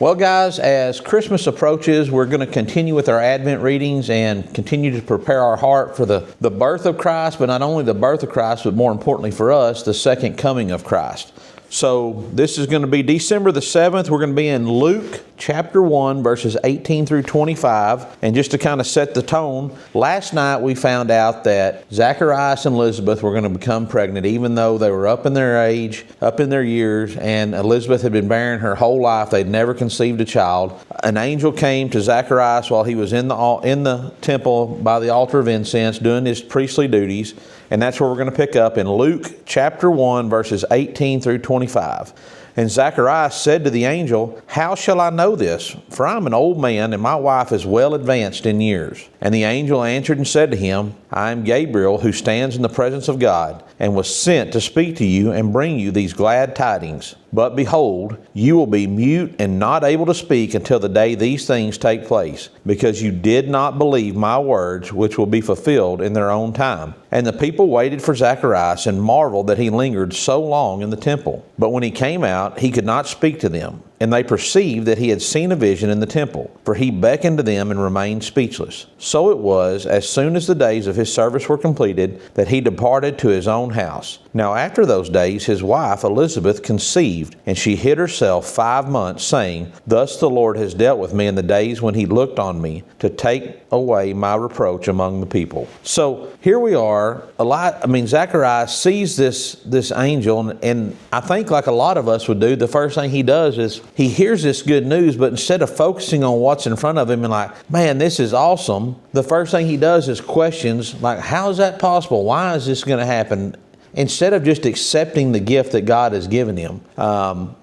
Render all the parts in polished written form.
Well, guys, as Christmas approaches, we're going to continue with our Advent readings and continue to prepare our heart for the birth of Christ, but not only the birth of Christ, but more importantly for us, the second coming of Christ. So this is going to be December the 7th. We're going to be in Luke chapter 1, verses 18 through 25. And just to kind of set the tone, last night we found out that Zacharias and Elizabeth were going to become pregnant, even though they were up in their age, up in their years, and Elizabeth had been barren her whole life. They'd never conceived a child. An angel came to Zacharias while he was in the temple by the altar of incense doing his priestly duties. And that's where we're going to pick up in Luke chapter 1, verses 18 through 25. And Zacharias said to the angel, "How shall I know this? For I am an old man, and my wife is well advanced in years." And the angel answered and said to him, "I am Gabriel, who stands in the presence of God, and was sent to speak to you and bring you these glad tidings. But behold, you will be mute and not able to speak until the day these things take place, because you did not believe my words, which will be fulfilled in their own time." And the people waited for Zacharias and marveled that he lingered so long in the temple. But when he came out, he could not speak to them. And they perceived that he had seen a vision in the temple, for he beckoned to them and remained speechless. So it was, as soon as the days of his service were completed, that he departed to his own house. Now after those days his wife Elizabeth conceived, and she hid herself 5 months, saying, "Thus the Lord has dealt with me in the days when he looked on me, to take away my reproach among the people." So here we are. Zacharias sees this angel, and I think like a lot of us would do, the first thing he does is he hears this good news, but instead of focusing on what's in front of him and like, man, this is awesome, the first thing he does is questions like, how is that possible? Why is this going to happen? Instead of just accepting the gift that God has given him.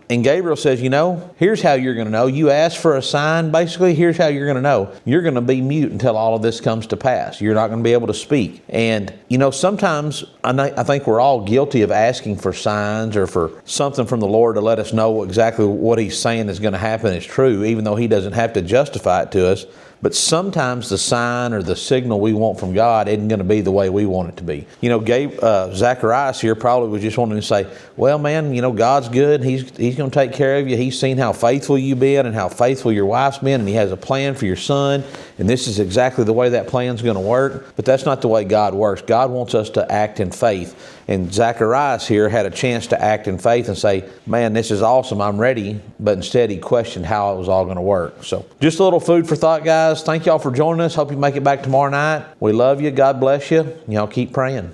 And Gabriel says, here's how you're going to know. You asked for a sign. Basically, here's how you're going to know. You're going to be mute until all of this comes to pass. You're not going to be able to speak. And, sometimes I think we're all guilty of asking for signs or for something from the Lord to let us know exactly what he's saying is going to happen is true, even though he doesn't have to justify it to us. But sometimes the sign or the signal we want from God isn't going to be the way we want it to be. Zacharias here probably was just wanting to say, well, man, God's good. He's going to take care of you. He's seen how faithful you've been and how faithful your wife's been, and he has a plan for your son. And this is exactly the way that plan's going to work. But that's not the way God works. God wants us to act in faith. And Zacharias here had a chance to act in faith and say, man, this is awesome. I'm ready. But instead he questioned how it was all going to work. So just a little food for thought, guys. Thank y'all for joining us. Hope you make it back tomorrow night. We love you. God bless you. Y'all keep praying.